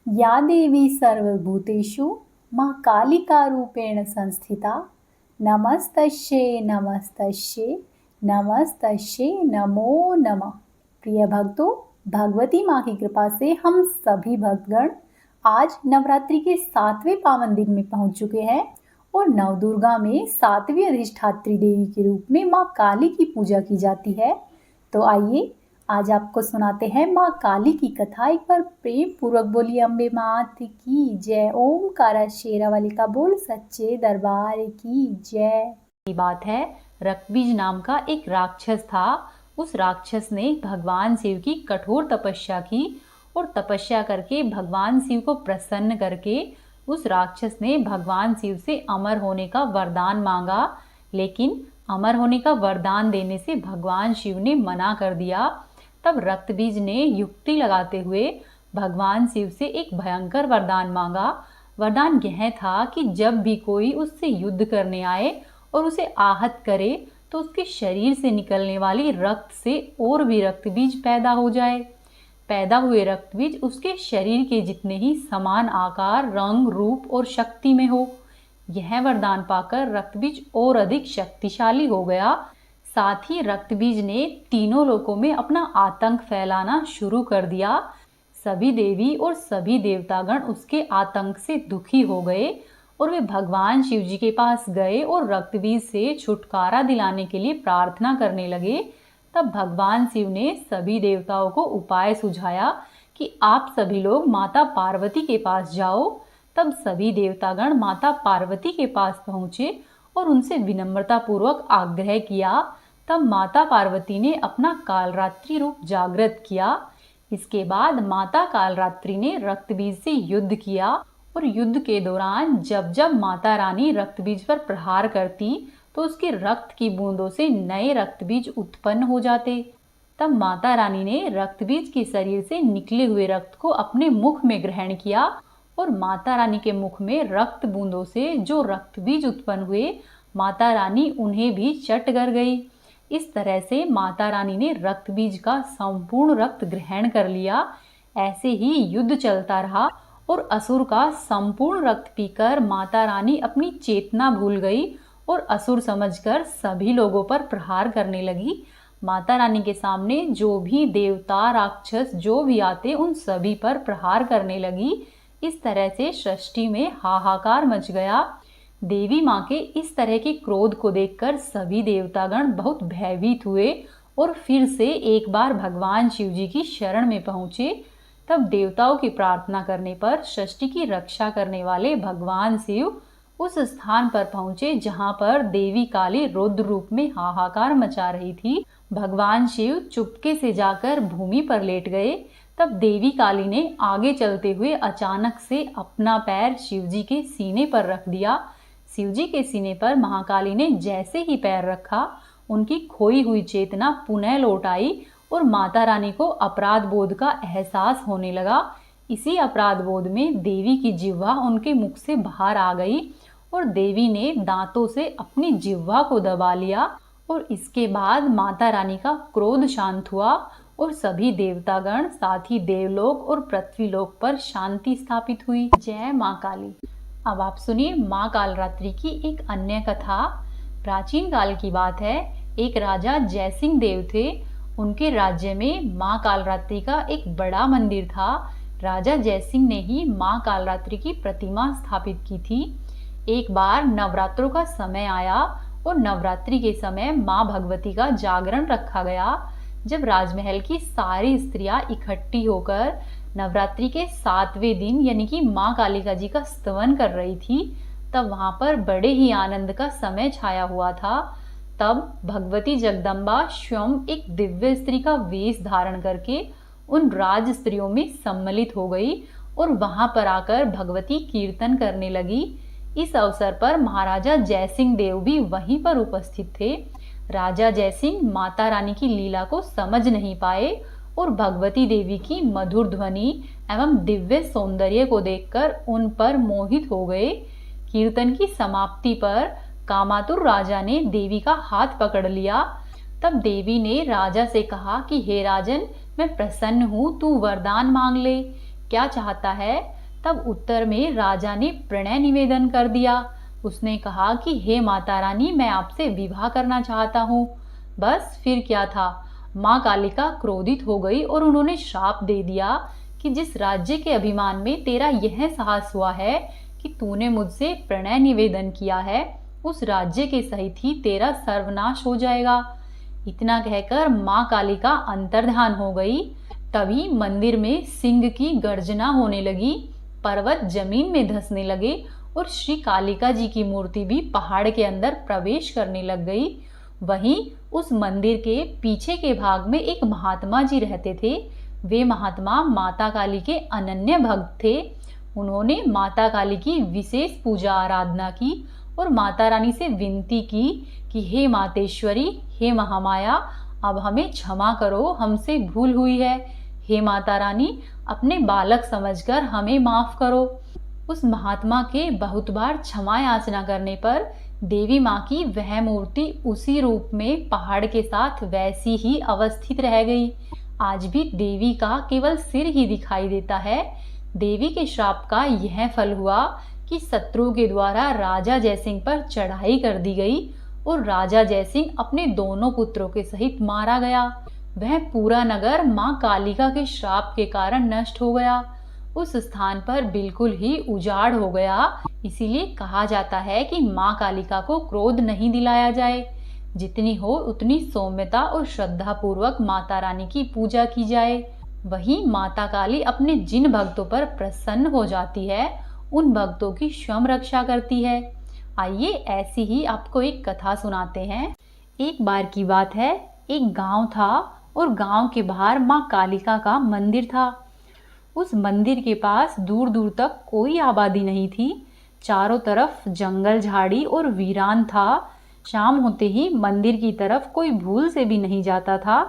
या देवी सर्वभूतेषु मां कालिकारूपेण संस्थिता नमस्तस्यै नमस्तस्यै नमस्तस्यै नमो नमः। प्रिय भक्तों, भगवती माँ की कृपा से हम सभी भक्तगण आज नवरात्रि के 7वें पावन दिन में पहुंच चुके हैं और नवदुर्गा में 7वीं अधिष्ठात्री देवी के रूप में माँ काली की पूजा की जाती है। तो आइए आज आपको सुनाते हैं माँ काली की कथा। एक बार प्रेम पूर्वक बोलिए अम्बे मात की जय। ओमकारा शेरावाली का बोल सच्चे दरबार की जय। की बात है, रक्तबीज नाम का एक राक्षस था। उस राक्षस ने भगवान शिव की कठोर तपस्या की और तपस्या करके भगवान शिव को प्रसन्न करके उस राक्षस ने भगवान शिव से अमर होने का वरदान मांगा। लेकिन अमर होने का वरदान देने से भगवान शिव ने मना कर दिया। तब रक्तबीज ने युक्ति लगाते हुए भगवान शिव से एक भयंकर वरदान मांगा। वरदान यह था कि जब भी कोई उससे युद्ध करने आए और उसे आहत करे तो उसके शरीर से निकलने वाली रक्त से और भी रक्तबीज पैदा हो जाए। पैदा हुए रक्तबीज उसके शरीर के जितने ही समान आकार, रंग, रूप और शक्ति में हो। यह वरदान पाकर रक्तबीज और अधिक शक्तिशाली हो गया। साथ ही रक्तबीज ने तीनों लोकों में अपना आतंक फैलाना शुरू कर दिया। सभी देवी और सभी देवतागण उसके आतंक से दुखी हो गए और वे भगवान शिव जी के पास गए और रक्तबीज से छुटकारा दिलाने के लिए प्रार्थना करने लगे। तब भगवान शिव ने सभी देवताओं को उपाय सुझाया कि आप सभी लोग माता पार्वती के पास जाओ। तब सभी देवतागण माता पार्वती के पास पहुँचे और उनसे विनम्रता पूर्वक आग्रह किया। तब माता पार्वती ने अपना कालरात्रि रूप जागृत किया। इसके बाद माता कालरात्रि ने रक्तबीज से युद्ध किया और युद्ध के दौरान जब जब माता रानी रक्तबीज पर प्रहार करती तो उसके रक्त की बूंदों से नए रक्तबीज उत्पन्न हो जाते। तब माता रानी ने रक्तबीज के शरीर से निकले हुए रक्त को अपने मुख में ग्रहण किया और माता रानी के मुख में रक्त बूंदों से जो रक्तबीज उत्पन्न हुए, माता रानी उन्हें भी चट कर गई। इस तरह से माता रानी ने रक्तबीज का संपूर्ण रक्त ग्रहण कर लिया। ऐसे ही युद्ध चलता रहा और असुर का संपूर्ण रक्त पीकर माता रानी अपनी चेतना भूल गई और असुर समझकर सभी लोगों पर प्रहार करने लगी। माता रानी के सामने जो भी देवता, राक्षस जो भी आते उन सभी पर प्रहार करने लगी। इस तरह से सृष्टि में हाहाकार मच गया। देवी माँ के इस तरह के क्रोध को देखकर सभी देवतागण बहुत भयभीत हुए और फिर से एक बार भगवान शिव जी की शरण में पहुँचे। तब देवताओं की प्रार्थना करने पर सृष्टि की रक्षा करने वाले भगवान शिव उस स्थान पर पहुँचे जहाँ पर देवी काली रुद्र रूप में हाहाकार मचा रही थी। भगवान शिव चुपके से जाकर भूमि पर लेट गए। तब देवी काली ने आगे चलते हुए अचानक से अपना पैर शिवजी के सीने पर रख दिया। शिवजी के सीने पर महाकाली ने जैसे ही पैर रखा, उनकी खोई हुई चेतना पुनः लौट आई और माता रानी को अपराध बोध का एहसास होने लगा। इसी अपराध बोध में देवी की जिह्वा उनके मुख से बाहर आ गई और देवी ने दांतों से अपनी जिह्वा को दबा लिया और इसके बाद माता रानी का क्रोध शांत हुआ और सभी देवतागण, साथ ही देवलोक और पृथ्वीलोक पर शांति स्थापित हुई। जय माँ काली। अब आप सुनिए माँ कालरात्रि की एक अन्य कथा। प्राचीन काल की बात है, एक राजा जयसिंह देव थे। उनके राज्य में माँ कालरात्रि का एक बड़ा मंदिर था। राजा जयसिंह ने ही माँ कालरात्रि की प्रतिमा स्थापित की थी। एक बार नवरात्रों का समय आया और नवरात्रि के समय माँ भगवती का जागरण रखा गया। जब राजमहल की सारी स्त्रियां इकट्ठी होकर नवरात्रि के 7वें दिन यानी कि माँ कालिका जी का स्तवन कर रही थी, तब वहां पर बड़े ही आनंद का समय छाया हुआ था। तब भगवती जगदम्बा स्वयं एक दिव्य स्त्री का वेश धारण करके उन राज स्त्रियों में सम्मिलित हो गई और वहां पर आकर भगवती कीर्तन करने लगी। इस अवसर पर महाराजा जयसिंह देव भी वहीं पर उपस्थित थे। राजा जयसिंह माता रानी की लीला को समझ नहीं पाए और भगवती देवी की मधुर ध्वनि एवं दिव्य सौंदर्य को देखकर उन पर मोहित हो गए। कीर्तन की समाप्ति पर कामातुर राजा ने देवी का हाथ पकड़ लिया। तब देवी ने राजा से कहा कि हे राजन, मैं प्रसन्न हूँ, तू वरदान मांग ले, क्या चाहता है? तब उत्तर में राजा ने प्रणय निवेदन कर दिया। उसने कहा कि हे माता रानी, मैं आपसे विवाह करना चाहता हूँ। बस फिर क्या था, माँ कालिका क्रोधित हो गई और उन्होंने श्राप दे दिया कि जिस राज्य के अभिमान में तेरा यह साहस हुआ है कि तूने मुझसे प्रणय निवेदन किया है, उस राज्य के सहित ही तेरा सर्वनाश हो जाएगा। इतना कहकर माँ कालिका अंतर्धान हो गई। तभी मंदिर में सिंह की गर्जना होने लगी, पर्वत जमीन में धंसने लगे और श्री कालिका जी की मूर्ति भी पहाड़ के अंदर प्रवेश करने लग गई। वहीं उस मंदिर के पीछे के भाग में एक महात्मा जी रहते थे। वे महात्मा माता काली के अनन्य भक्त थे। उन्होंने माता काली की विशेष पूजा आराधना की और माता रानी से विनती की कि हे मातेश्वरी, हे महामाया, अब हमें क्षमा करो, हमसे भूल हुई है। हे माता रानी, अपने बालक समझकर हमें माफ करो। उस महात्मा के बहुत बार क्षमा याचना करने पर देवी माँ की वह मूर्ति उसी रूप में पहाड़ के साथ वैसी ही अवस्थित रह गई। आज भी देवी का केवल सिर ही दिखाई देता है। देवी के श्राप का यह फल हुआ कि शत्रु के द्वारा राजा जयसिंह पर चढ़ाई कर दी गई और राजा जयसिंह अपने दोनों पुत्रों के सहित मारा गया। वह पूरा नगर माँ कालिका के श्राप के कारण नष्ट हो गया। उस स्थान पर बिल्कुल ही उजाड़ हो गया। इसीलिए कहा जाता है कि माँ कालिका को क्रोध नहीं दिलाया जाए, जितनी हो उतनी सौम्यता और श्रद्धा पूर्वक माता रानी की पूजा की जाए। वहीं माता काली अपने जिन भक्तों पर प्रसन्न हो जाती है, उन भक्तों की स्वयं रक्षा करती है। आइए ऐसी ही आपको एक कथा सुनाते हैं। एक बार की बात है, एक गांव था और गांव के बाहर माँ कालिका का मंदिर था। उस मंदिर के पास दूर दूर तक कोई आबादी नहीं थी। चारों तरफ जंगल झाड़ी और वीरान था। शाम होते ही मंदिर की तरफ कोई भूल से भी नहीं जाता था।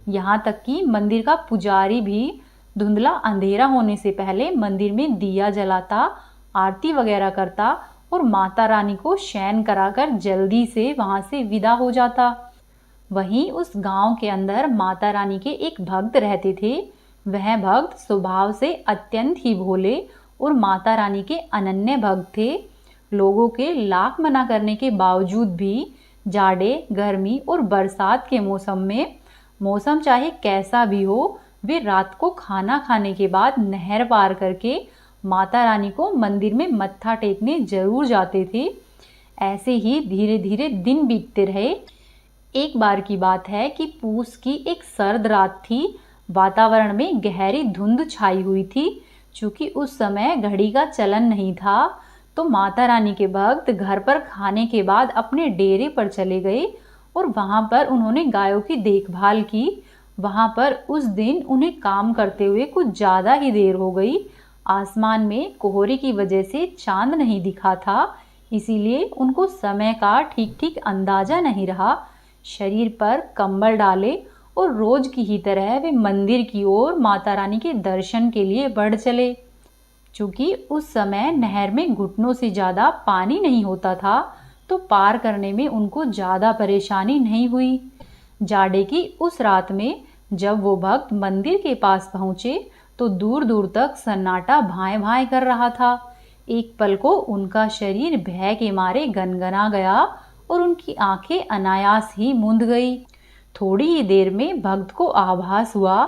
यहाँ तक कि मंदिर का पुजारी भी धुंधला अंधेरा होने से पहले मंदिर में दिया जलाता, आरती वगैरह करता और माता रानी को शयन कराकर जल्दी से वहाँ से विदा हो जाता। वहीं उस गांव के अंदर माता रानी के एक भक्त रहते थे। वह भक्त स्वभाव से अत्यंत ही भोले और माता रानी के अनन्य भक्त थे। लोगों के लाख मना करने के बावजूद भी जाड़े, गर्मी और बरसात के मौसम में, मौसम चाहे कैसा भी हो, वे रात को खाना खाने के बाद नहर पार करके माता रानी को मंदिर में मत्था टेकने जरूर जाते थे। ऐसे ही धीरे धीरे दिन बीतते रहे। एक बार की बात है कि पूस की एक सर्द रात थी। वातावरण में गहरी धुंध छाई हुई थी। चूंकि उस समय घड़ी का चलन नहीं था, तो माता रानी के भक्त घर पर खाने के बाद अपने डेरे पर चले गए और वहां पर उन्होंने गायों की देखभाल की। वहां पर उस दिन उन्हें काम करते हुए कुछ ज़्यादा ही देर हो गई। आसमान में कोहरे की वजह से चांद नहीं दिखा था, इसीलिए उनको समय का ठीक ठीक अंदाजा नहीं रहा। शरीर पर कंबल डाले और रोज की ही तरह वे मंदिर की ओर माता रानी के दर्शन के लिए बढ़ चले। चूंकि उस समय नहर में घुटनों से ज़्यादा पानी नहीं होता था, तो पार करने में उनको ज़्यादा परेशानी नहीं हुई। जाड़े की उस रात में जब वो भक्त मंदिर के पास पहुँचे तो दूर दूर तक सन्नाटा भाए भाए कर रहा था। एक पल को उनका शरीर भय के मारे गनगना गया और उनकी आंखें अनायास ही मूंद गई। थोड़ी ही देर में भक्त को आभास हुआ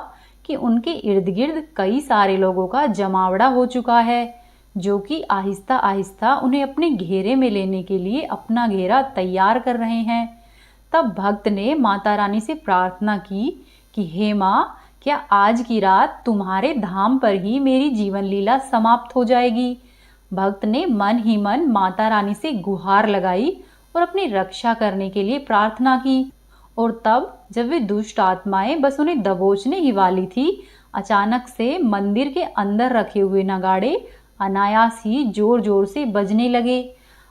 कि उनके इर्द गिर्द कई सारे लोगों का जमावड़ा हो चुका है, जो कि आहिस्ता आहिस्ता उन्हें अपने घेरे में लेने के लिए अपना घेरा तैयार कर रहे हैं। तब भक्त ने माता रानी से प्रार्थना की कि हे माँ, क्या आज की रात तुम्हारे धाम पर ही मेरी जीवन लीला समाप्त हो जाएगी। भक्त ने मन ही मन माता रानी से गुहार लगाई और अपनी रक्षा करने के लिए प्रार्थना की। और तब जब वे दुष्ट आत्माएं बस उन्हें दबोचने ही वाली थी, अचानक से मंदिर के अंदर रखे हुए नगाड़े अनायास ही जोर जोर से बजने लगे।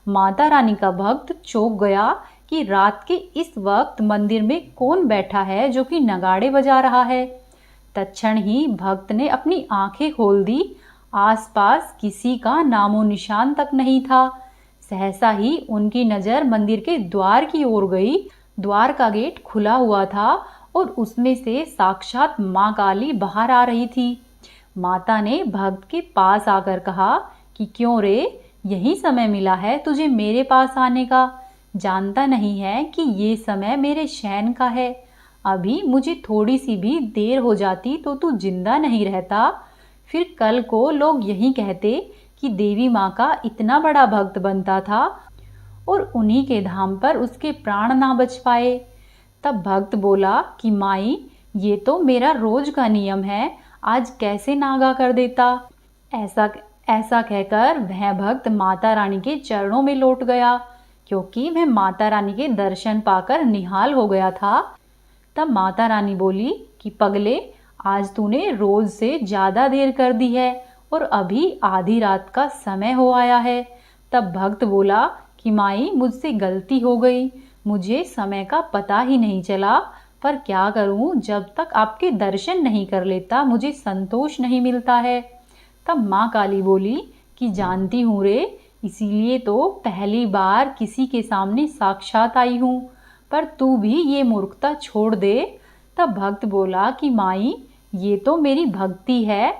माता रानी का भक्त चौंक गया कि रात के इस वक्त मंदिर में कौन बैठा है जो कि नगाड़े बजा रहा है। तत्क्षण ही भक्त ने अपनी आंखें खोल दी। आसपास किसी का नामो निशान तक नहीं था। सहसा ही उनकी नज़र मंदिर के द्वार की ओर गई। द्वार का गेट खुला हुआ था और उसमें से साक्षात माँ काली बाहर आ रही थी। माता ने भक्त के पास आकर कहा कि क्यों रे, यही समय मिला है तुझे मेरे पास आने का? जानता नहीं है कि ये समय मेरे शयन का है। अभी मुझे थोड़ी सी भी देर हो जाती तो तू जिंदा नहीं रहता। फिर कल को लोग यही कहते कि देवी माँ का इतना बड़ा भक्त बनता था और उन्हीं के धाम पर उसके प्राण ना बच पाए। तब भक्त बोला कि माई, ये तो मेरा रोज का नियम है, आज कैसे नागा कर देता। ऐसा ऐसा कहकर वह भक्त माता रानी के चरणों में लौट गया, क्योंकि वह माता रानी के दर्शन पाकर निहाल हो गया था। तब माता रानी बोली कि पगले, आज तूने रोज से ज्यादा देर कर दी है और अभी आधी रात का समय हो आया है। तब भक्त बोला कि माई, मुझसे गलती हो गई, मुझे समय का पता ही नहीं चला, पर क्या करूं, जब तक आपके दर्शन नहीं कर लेता मुझे संतोष नहीं मिलता है। तब माँ काली बोली कि जानती हूँ रे, इसीलिए तो पहली बार किसी के सामने साक्षात आई हूँ, पर तू भी ये मूर्खता छोड़ दे। तब भक्त बोला कि माई, ये तो मेरी भक्ति है।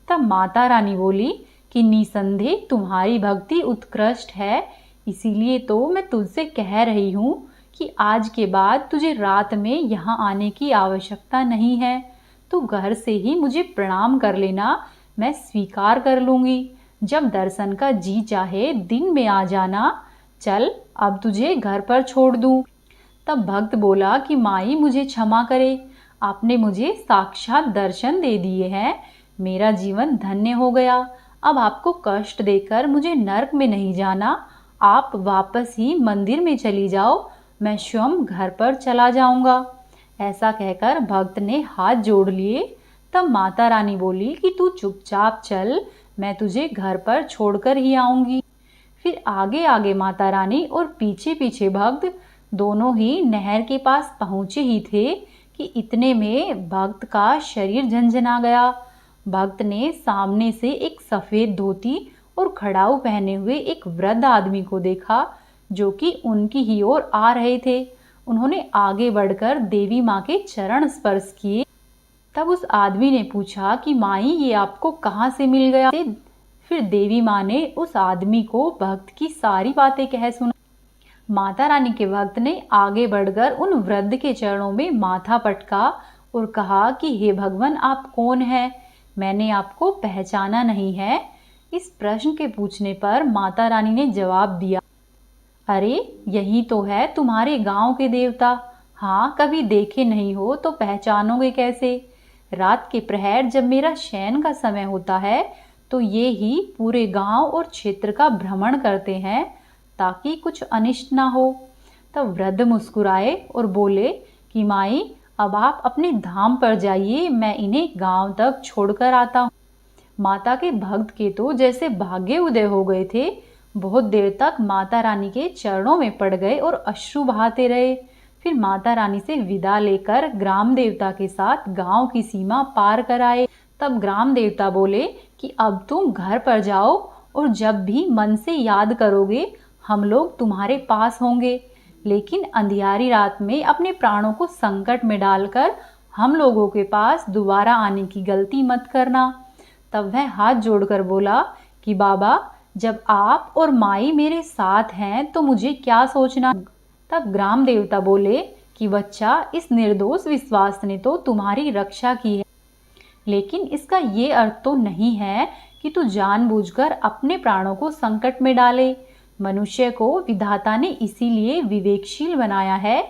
तब माता रानी बोली कि निसंदेह तुम्हारी भक्ति उत्कृष्ट है, इसीलिए तो मैं तुझसे कह रही हूँ कि आज के बाद तुझे रात में यहाँ आने की आवश्यकता नहीं है। तू घर से ही मुझे प्रणाम कर लेना, मैं स्वीकार कर लूँगी। जब दर्शन का जी चाहे दिन में आ जाना। चल, अब तुझे घर पर छोड़ दूँ। तब भक्त बोला कि माई, मुझे क्षमा करे, आपने मुझे साक्षात दर्शन दे दिए हैं, मेरा जीवन धन्य हो गया। अब आपको कष्ट देकर मुझे नरक में नहीं जाना, आप वापस ही मंदिर में चली जाओ, मैं स्वयं घर पर चला जाऊंगा। ऐसा कहकर भक्त ने हाथ जोड़ लिए। तब माता रानी बोली कि तू चुपचाप चल, मैं तुझे घर पर छोड़कर ही आऊंगी। फिर आगे आगे माता रानी और पीछे पीछे भक्त दोनों ही नहर के पास पहुंचे ही थे कि इतने में भक्त का शरीर झंझना गया। भक्त ने सामने से एक सफेद धोती और खड़ाऊ पहने हुए एक वृद्ध आदमी को देखा, जो कि उनकी ही ओर आ रहे थे। उन्होंने आगे बढ़कर देवी माँ के चरण स्पर्श किए। तब उस आदमी ने पूछा कि माई, ये आपको कहाँ से मिल गया? फिर देवी माँ ने उस आदमी को भक्त की सारी बातें कह सुना। माता रानी के भक्त ने आगे बढ़कर उन वृद्ध के चरणों में माथा पटका और कहा कि हे भगवान, आप कौन हैं? मैंने आपको पहचाना नहीं है। इस प्रश्न के पूछने पर माता रानी ने जवाब दिया, अरे यही तो है तुम्हारे गांव के देवता। हाँ, कभी देखे नहीं हो तो पहचानोगे कैसे? रात के प्रहर जब मेरा शयन का समय होता है तो ये ही पूरे गांव और क्षेत्र का भ्रमण करते हैं ताकि कुछ अनिष्ट ना हो। तब वृद्ध मुस्कुराए और बोले कि माई, अब आप अपने धाम पर जाइए, मैं इन्हें गांव तक छोड़कर आता हूँ। माता के भक्त के तो जैसे भाग्य उदय हो गए थे। बहुत देर तक माता रानी के चरणों में पड़ गए और अश्रु बहाते रहे। फिर माता रानी से विदा लेकर ग्राम देवता के साथ गांव की सीमा पार कर आए। तब ग्राम देवता बोले कि अब तुम घर पर जाओ और जब भी मन से याद करोगे हम लोग तुम्हारे पास होंगे, लेकिन अंधियारी रात में अपने प्राणों को संकट में डालकर हम लोगों के पास दोबारा आने की गलती मत करना। तब वह हाथ जोड़कर बोला कि बाबा, जब आप और माई मेरे साथ हैं तो मुझे क्या सोचना। तब ग्राम देवता बोले कि बच्चा, इस निर्दोष विश्वास ने तो तुम्हारी रक्षा की है, लेकिन इसका ये अर्थ तो नहीं है कि तू जानबूझकर अपने प्राणों को संकट में डाले। मनुष्य को विधाता ने इसीलिए विवेकशील बनाया है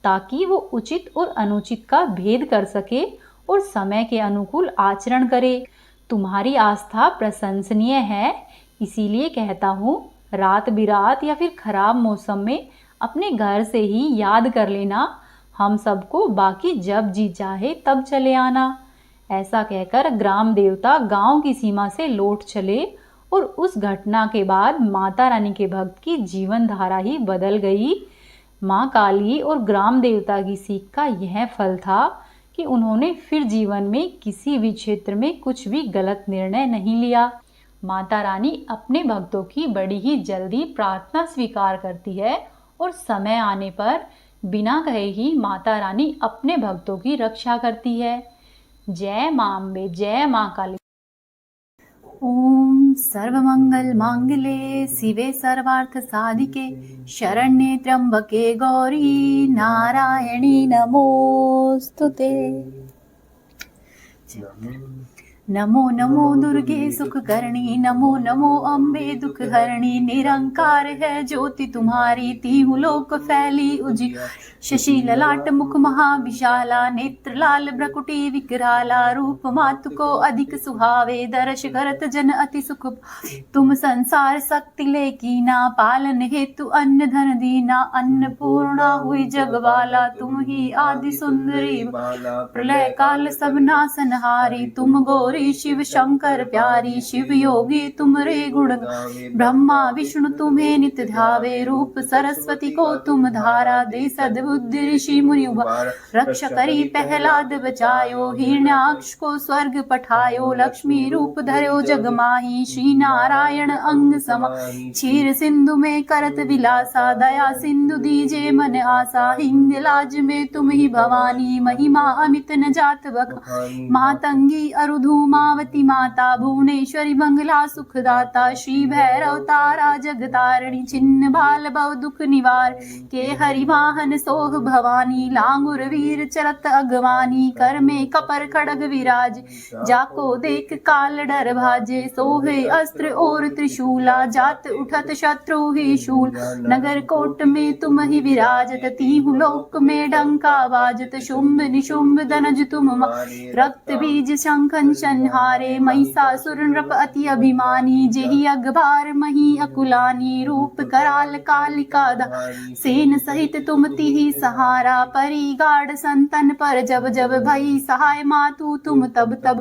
ताकि वो उचित और अनुचित का भेद कर सके और समय के अनुकूल आचरण करे। तुम्हारी आस्था प्रशंसनीय है, इसीलिए कहता हूँ, रात बिरात या फिर खराब मौसम में अपने घर से ही याद कर लेना हम सबको, बाकी जब जी चाहे तब चले आना। ऐसा कहकर ग्राम देवता गांव की सीमा से लौट चले और उस घटना के बाद माता रानी के भक्त की जीवन धारा ही बदल गई। माँ काली और ग्राम देवता की सीख का यह फल था कि उन्होंने फिर जीवन में किसी भी क्षेत्र में कुछ भी गलत निर्णय नहीं लिया। माता रानी अपने भक्तों की बड़ी ही जल्दी प्रार्थना स्वीकार करती है और समय आने पर बिना कहे ही माता रानी अपने भक्तों की रक्षा करती है। जय मां अम्बे, जय मां काली। ओम सर्वमंगल मांगल्ये शिवे सर्वार्थ साधिके शरण्ये त्र्यंबके गौरी नारायणी नमोस्तुते। नमो नमो दुर्गे सुखकर्णी, नमो नमो अम्बे दुख हरणी। निरंकार है ज्योति तुम्हारी, तीहु लोक फैली उजियारी। शशि ललाट मुख महाविशाला, नेत्र लाल भ्रकुटी विकराला। रूप मातु को अधिक सुहावे, दर्श करत जन अति सुख पावे। तुम संसार शक्ति ले कीना, पालन हेतु अन्न धन दीना। अन्नपूर्णा हुई जगवाला, तुम ही आदि सुंदरी प्रलय काल सब नासनहारी। तुम गौरी शिव शंकर प्यारी, शिव योगी तुम रे गुण गावे। ब्रह्मा विष्णु तुम्हें नित ध्यावे, रूप सरस्वती को तुम धारा। दे सद्बुद्धि ऋषि मुनि उबारा, रक्ष करी प्रहलाद बचायो। हिरण्याक्ष को स्वर्ग पठायो, लक्ष्मी रूप धर्यो जग माही। श्री नारायण अंग समाही, क्षीर सिंधु में करत विलासा। दया सिंधु दीजे मन आसा, हिंग लाज में तुम ही भवानी। महिमा अमित न जात बखानी, मातंगी अरुधूमावती माता। भुवनेश्वरी मंगला सुखदाता, श्री भैरव तारा जगतारिणी। छिन्न भाल भव दुख निवार, के हरि वाहन सोह भवानी। लांगुर वीर चरत अगवानी, कर में कपर खड़ग विराज। जाको देख काल डर भाजे, सोहे अस्त्र और त्रिशूला। जात उठत शत्रु ही शूल, नगर कोट में तुम ही विराजत। तीहु लोक में डंका बाजत, शुंभ निशुंभ दनज तुम मारे। रक्त बीज शंखन संहारे, महिषासुर नृप अति अभिमानी। जेहि अगभार मही अकुलानी, रूप कराल कालिका धारी। सेन सहित तुम तिहि सहारा, परी गाढ़ संतन पर जब जब। भई सहाय मातु तुम तब तब,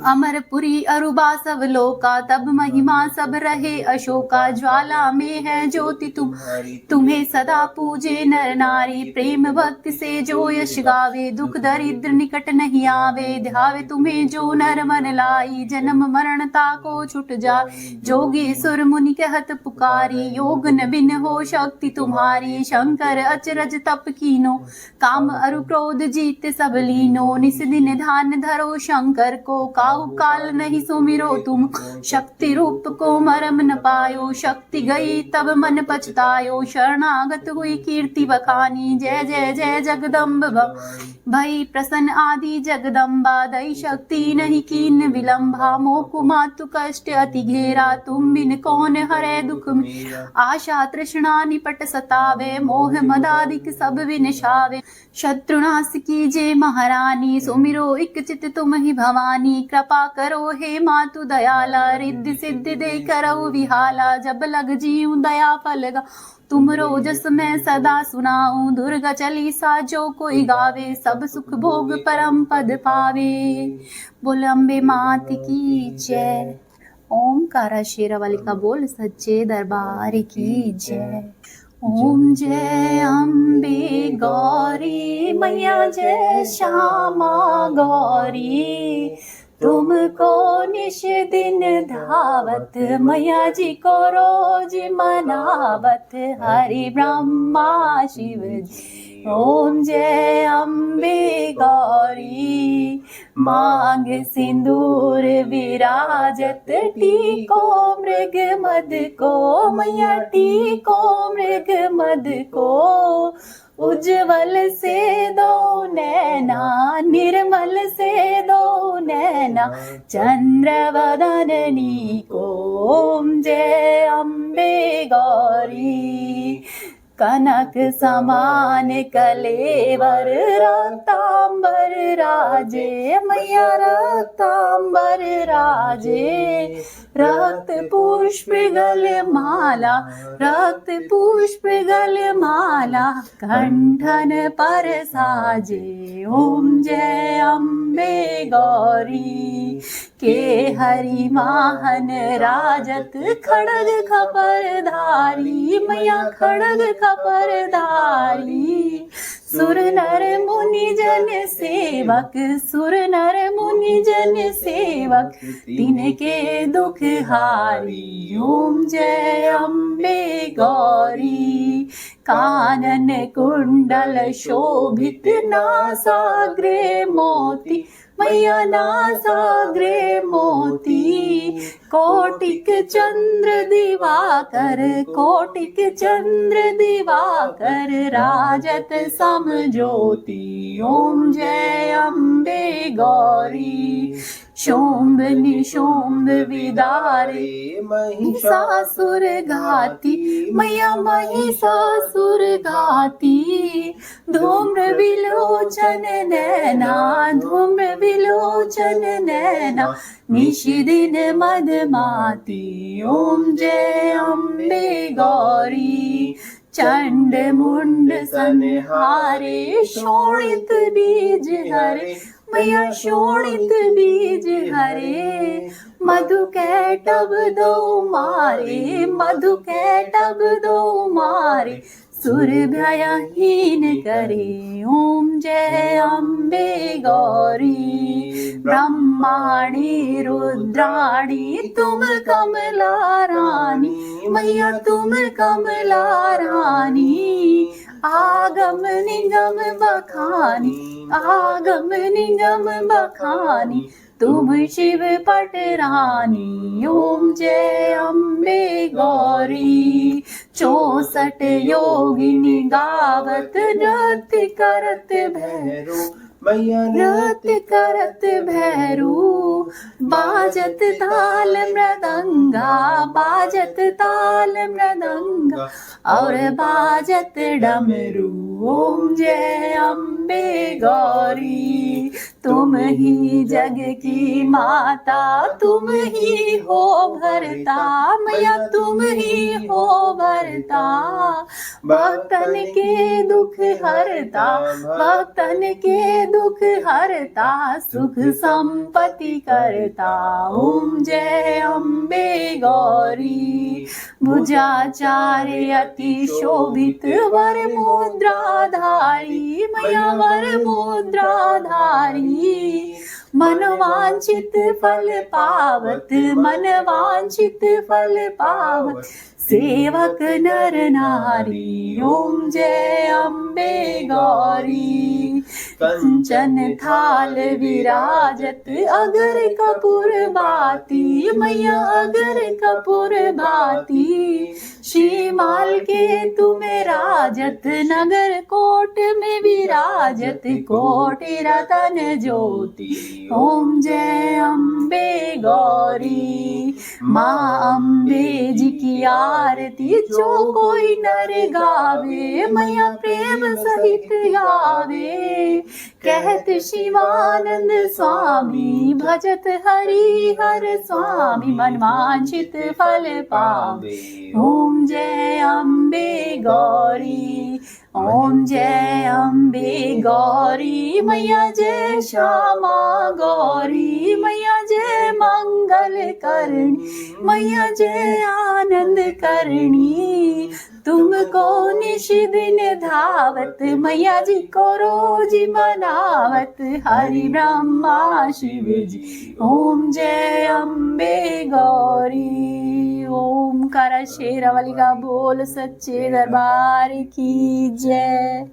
अमरपुरी अरुबा सब लोका। तब महिमा सब रहे अशोका, ज्वाला में है ज्योति तुम्हारी। तुम्हें सदा पूजे नर नारी, प्रेम भक्ति से जो यश गावे। दुख दरिद्र निकट नहीं आवे, ध्यावे तुम्हें जो नर मन लाई। जन्म मरण ताको छुट जा, जोगी सुर मुनि कहत पुकारी। योग न बिन हो शक्ति तुम्हारी, शंकर अचरज तप कीनो। काम अरु क्रोध जीत सब लीनो, निस दिन ध्यान धरो शंकर को। काहू काल नहीं सुमिरो तुम, शक्ति रूप को मरम न पायो। शक्ति गई तब मन पछतायो, शरणागत हुई कीर्ति बखानी। जय जय जय जगदम्ब भवानी, भई प्रसन्न आदि जगदम्बा। दई शक्ति नहीं कीन विलंबा, मोकु मातु कष्ट अति घेरा। तुम बिन कौन हरे दुख मेरा, आशा तृष्णा निपट सतावे। मोह मदादिक सब विनशावे, शत्रुनाश कीजे महारानी। सुमिरो इक चित तुम ही भवानी, कृपा करो हे मातु दयाला। रिद्धि सिद्धि दे करो विहाला, जब लग जीऊं दया फलगा। तुम रोजस में सदा सुनाऊं, दुर्गा चालीसा जो कोई गावे। सब सुख भोग परम पद पावे, बोल अम्बे मात की जय। ओमकारा शेरावाली का बोल सच्चे दरबार की जय। ओम जय अम्बे गौरी मैया, जय श्यामा गौरी। तुमको निश दिन धावत, मैया जी को रोज मनावत। हरि ब्रह्मा शिव जी, ओम जय अम्बे गौरी। मांग सिंदूर विराजत, टीको मृग मद को। मैया टीको मृग मद को, उज्जवल से दो नैना, निर्मल से दो नैना। चंद्रवदननी को, ओम जय अम्बे गौरी। कनक समान कलेवर, रक्तांबर राजे। मैया रक्तांबर राजे। रक्त पुष्प गल माला, रक्त पुष्प गल माला। कंठन पर साजे, ओम जय अम्बे गौरी। के हरि वाहन राजत, खड़ग खपर धारी। मैया खड़ग खपर धारी। सुर नर मुनि जन सेवक, सुर नर मुनि जन सेवक। तिनके दुख हारी, ओम जय अम्बे गौरी। कानन कुंडल शोभित, नासाग्रे मोती। मैया नासाग्रे मोती, कोटिक चंद्र दिवाकर, कोटिक चंद्र दिवाकर, राजत समज्योति। ओम जय अम्बे गौरी, शुंभ निशुंभ विदारे, महिषासुर घाती, मैया महिषासुर घाती। धूम्र विलोचन नैना, धूम्र विलोचन नैना, निशिदिन मदमाती। ओम जय अम्बे गौरी, चंड मुंड संहारे, शोणित बीज हरे, मैया शोणित बीज हरे। मधु कैटभ दो मारे, मधु कैटभ दो मारे, सुर भयहीन करे। ओम जय अम्बे गौरी, ब्रह्माणी रुद्राणी, तुम कमला रानी, मैया तुम कमला रानी। आगम निगम बखानी, आगम निगम बखानी, तुम शिव पटरानी। ओम जय अम्बे गौरी, 64 योगिनी गावत, नृत्य करत भैरो, मैया नृत्य करत भैरू। बाजत ताल मृदंगा, बाजत ताल मृदंगा, और बाजत डमरू। ओम जय अम्बे गौरी, तुम ही जग की माता, तुम ही हो भरता, मैया तुम ही हो भरता। भक्तन के दुख हरता, भक्तन के दुख हरता, सुख संपत्ति करता। ओम जय अम्बे गौरी, भुजाचार्य अति शोभित, वर मुद्राधारी, मैया वर मुद्राधारी। मनवांचित फल पावत, मनवांचित फल पावत, सेवक नर नारी। ओम जय अम्बे गौरी, कंचन थाल विराजत, अगर कपूर बाती, मैया अगर कपूर बाती। श्रीमाल के तुम्हें राजत, नगर कोट में विराजत, कोटि रतन ज्योति। ओम जय अम्बे गौरी, माँ अम्बे जी की आरती, जो कोई नर गावे, मैया प्रेम सहित गावे। कहत शिवानंद स्वामी, भजत हरि हर स्वामी, मनवांछित फल पावे। ओम जय अम्बे गौरी, ओम जय अम्बे गौरी, मैया जय श्यामा गौरी, मैया जय मंगल करणी, मैया जय आनंद करणी। तुमको निश दिन धावत, मैया जी को रोज मनावत, हरि ब्रह्मा शिव जी। ओम जय अम्बे गौरी। ओम करा शेरावाली का बोल, सच्चे दरबार की जय।